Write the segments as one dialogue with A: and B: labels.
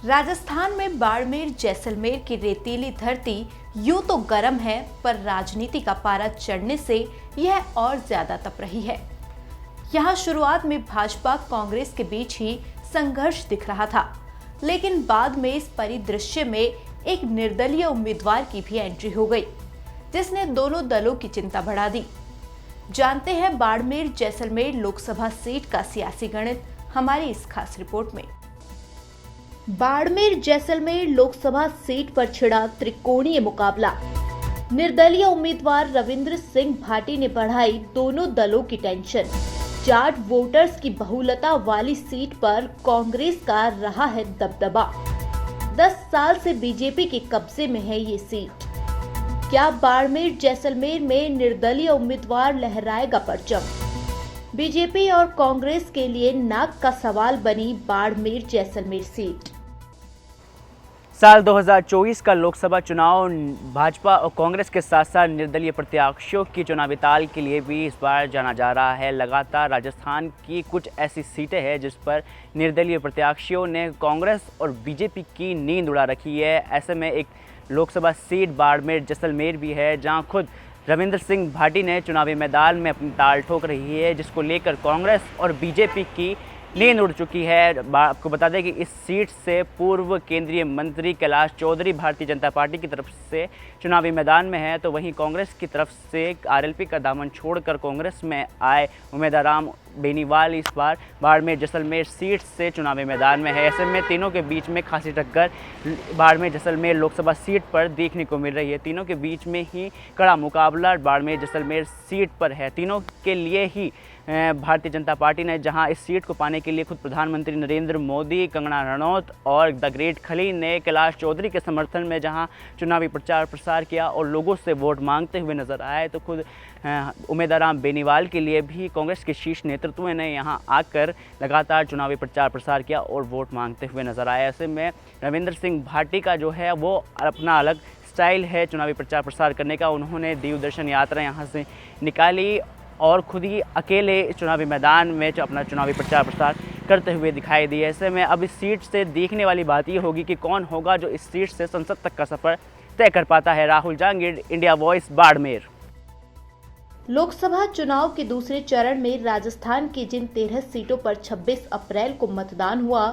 A: राजस्थान में बाड़मेर जैसलमेर की रेतीली धरती यूं तो गर्म है, पर राजनीति का पारा चढ़ने से यह और ज्यादा तप रही है। यहाँ शुरुआत में भाजपा कांग्रेस के बीच ही संघर्ष दिख रहा था, लेकिन बाद में इस परिदृश्य में एक निर्दलीय उम्मीदवार की भी एंट्री हो गई, जिसने दोनों दलों की चिंता बढ़ा दी। जानते हैं बाड़मेर जैसलमेर लोकसभा सीट का सियासी गणित हमारी इस खास रिपोर्ट में। बाड़मेर जैसलमेर लोकसभा सीट पर छिड़ा त्रिकोणीय मुकाबला। निर्दलीय उम्मीदवार रविंद्र सिंह भाटी ने बढ़ाई दोनों दलों की टेंशन। जाट वोटर्स की बहुलता वाली सीट पर कांग्रेस का रहा है दबदबा। 10 साल से बीजेपी के कब्जे में है ये सीट। क्या बाड़मेर जैसलमेर में निर्दलीय उम्मीदवार लहराएगा परचम? बीजेपी और कांग्रेस के लिए नाक का सवाल बनी बाड़मेर जैसलमेर सीट।
B: साल 2024 का लोकसभा चुनाव भाजपा और कांग्रेस के साथ साथ निर्दलीय प्रत्याशियों की चुनावी ताल के लिए भी इस बार जाना जा रहा है। लगातार राजस्थान की कुछ ऐसी सीटें हैं जिस पर निर्दलीय प्रत्याशियों ने कांग्रेस और बीजेपी की नींद उड़ा रखी है। ऐसे में एक लोकसभा सीट बाड़मेर जैसलमेर भी है, जहां खुद रविंद्र सिंह भाटी ने चुनावी मैदान में अपनी ताल ठोक रही है, जिसको लेकर कांग्रेस और बीजेपी की नींद उड़ चुकी है। आपको बता दें कि इस सीट से पूर्व केंद्रीय मंत्री कैलाश चौधरी भारतीय जनता पार्टी की तरफ से चुनावी मैदान में है, तो वहीं कांग्रेस की तरफ से आरएलपी का दामन छोड़कर कांग्रेस में आए उमेदवार राम बेनीवाल इस बार बाड़मेर जैसलमेर सीट से चुनावी मैदान में है। ऐसे में तीनों के बीच में खासी टक्कर बाड़मेर जैसलमेर लोकसभा सीट पर देखने को मिल रही है। तीनों के बीच में ही कड़ा मुकाबला बाड़मेर जैसलमेर सीट पर है। तीनों के लिए ही भारतीय जनता पार्टी ने, जहां इस सीट को पाने के लिए खुद प्रधानमंत्री नरेंद्र मोदी, कंगना रनौत और द ग्रेट खली ने कैलाश चौधरी के समर्थन में जहां चुनावी प्रचार प्रसार किया और लोगों से वोट मांगते हुए नजर आए, तो खुद उमेदवार राम बेनीवाल के लिए भी कांग्रेस के शीर्ष नेतृत्व ने यहां आकर लगातार चुनावी प्रचार प्रसार किया और वोट मांगते हुए नजर आए। ऐसे में रविंद्र सिंह भाटी का जो है वो अपना अलग स्टाइल है चुनावी प्रचार प्रसार करने का। उन्होंने दीव दर्शन यात्रा यहाँ से निकाली और खुद ही अकेले चुनावी मैदान में अपना चुनावी प्रचार प्रसार करते हुए दिखाई दिए। ऐसे में अब इस सीट से देखने वाली बात ये होगी कि कौन होगा जो इस सीट से संसद तक का सफर तय कर पाता है। Rahul Jahangir, India voice, Barmer.
A: लोकसभा चुनाव के दूसरे चरण में राजस्थान की जिन 13 सीटों पर 26 अप्रैल को मतदान हुआ,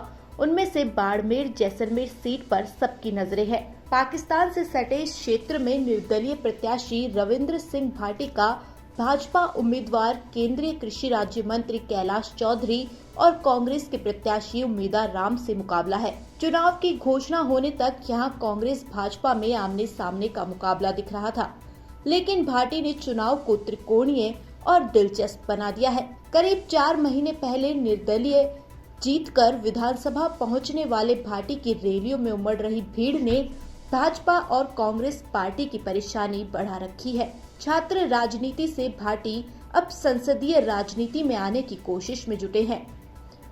A: उनमें से बाड़मेर जैसलमेर सीट पर सबकी नजरें हैं। पाकिस्तान से सटे इस क्षेत्र में निर्दलीय प्रत्याशी रविंद्र सिंह भाटी का भाजपा उम्मीदवार केंद्रीय कृषि राज्य मंत्री कैलाश चौधरी और कांग्रेस के प्रत्याशी उम्मीदवार राम से मुकाबला है। चुनाव की घोषणा होने तक यहां कांग्रेस भाजपा में आमने सामने का मुकाबला दिख रहा था, लेकिन भाटी ने चुनाव को त्रिकोणीय और दिलचस्प बना दिया है। करीब 4 महीने पहले निर्दलीय जीतकर विधानसभा पहुंचने वाले भाटी की रैलियों में उमड़ रही भीड़ ने भाजपा और कांग्रेस पार्टी की परेशानी बढ़ा रखी है। छात्र राजनीति से भाटी अब संसदीय राजनीति में आने की कोशिश में जुटे हैं।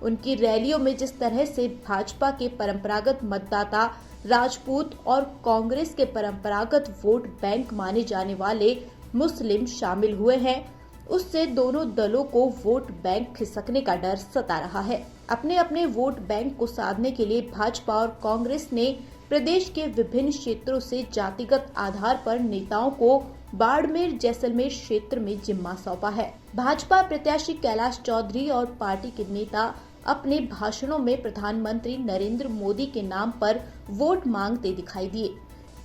A: उनकी रैलियों में जिस तरह से भाजपा के परंपरागत मतदाता राजपूत और कांग्रेस के परंपरागत वोट बैंक माने जाने वाले मुस्लिम शामिल हुए हैं, उससे दोनों दलों को वोट बैंक खिसकने का डर सता रहा है। अपने अपने वोट बैंक को साधने के लिए भाजपा और कांग्रेस ने प्रदेश के विभिन्न क्षेत्रों से जातिगत आधार पर नेताओं को बाड़मेर जैसलमेर क्षेत्र में जिम्मा सौंपा है। भाजपा प्रत्याशी कैलाश चौधरी और पार्टी के नेता अपने भाषणों में प्रधानमंत्री नरेंद्र मोदी के नाम पर वोट मांगते दिखाई दिए,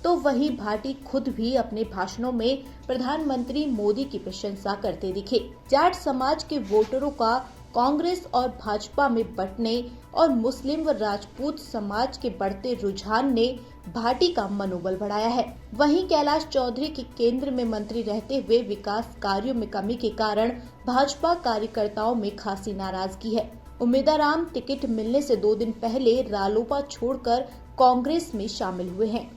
A: तो वहीं भाटी खुद भी अपने भाषणों में प्रधानमंत्री मोदी की प्रशंसा करते दिखे। जाट समाज के वोटरों का कांग्रेस और भाजपा में बंटने और मुस्लिम व राजपूत समाज के बढ़ते रुझान ने भाटी का मनोबल बढ़ाया है। वहीं कैलाश चौधरी के केंद्र में मंत्री रहते हुए विकास कार्यों में कमी के कारण भाजपा कार्यकर्ताओं में खासी नाराजगी है। उम्मीदवार राम टिकट मिलने से 2 दिन पहले रालोपा छोड़कर कांग्रेस में शामिल हुए हैं।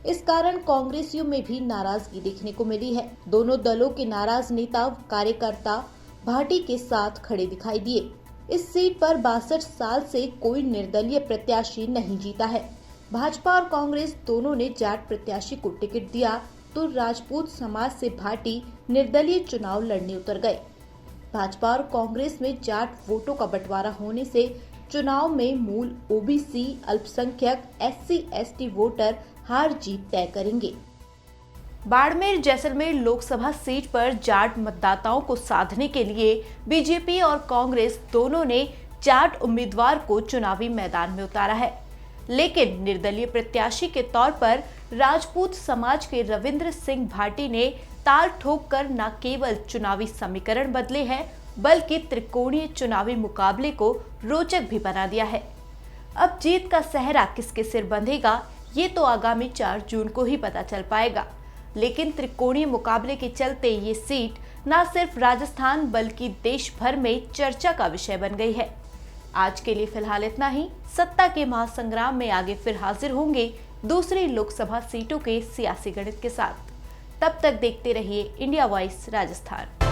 A: इस कारण कांग्रेसियों में भी नाराजगी देखने को मिली है। दोनों दलों के नाराज नेता कार्यकर्ता भाटी के साथ खड़े दिखाई दिए। इस सीट पर 62 साल से कोई निर्दलीय प्रत्याशी नहीं जीता है। भाजपा और कांग्रेस दोनों ने जाट प्रत्याशी को टिकट दिया, तो राजपूत समाज से भाटी निर्दलीय चुनाव लड़ने उतर गए। भाजपा और कांग्रेस में जाट वोटों का बंटवारा होने से चुनाव में मूल ओबीसी, अल्पसंख्यक, SC/ST वोटर हार जीत तय करेंगे। बाड़मेर जैसलमेर लोकसभा सीट पर जाट मतदाताओं को साधने के लिए बीजेपी और कांग्रेस दोनों ने जाट उम्मीदवार को चुनावी मैदान में उतारा है, लेकिन निर्दलीय प्रत्याशी के तौर पर राजपूत समाज के रविंद्र सिंह भाटी ने ताल ठोक कर न केवल चुनावी समीकरण बदले हैं, बल्कि त्रिकोणीय चुनावी मुकाबले को रोचक भी बना दिया है। अब जीत का सेहरा किसके सिर बंधेगा, ये तो आगामी 4 जून को ही पता चल पाएगा। लेकिन त्रिकोणीय मुकाबले के चलते ये सीट न सिर्फ राजस्थान बल्कि देश भर में चर्चा का विषय बन गई है। आज के लिए फिलहाल इतना ही। सत्ता के महासंग्राम में आगे फिर हाजिर होंगे दूसरी लोकसभा सीटों के सियासी गणित के साथ। तब तक देखते रहिए इंडिया वॉइस राजस्थान।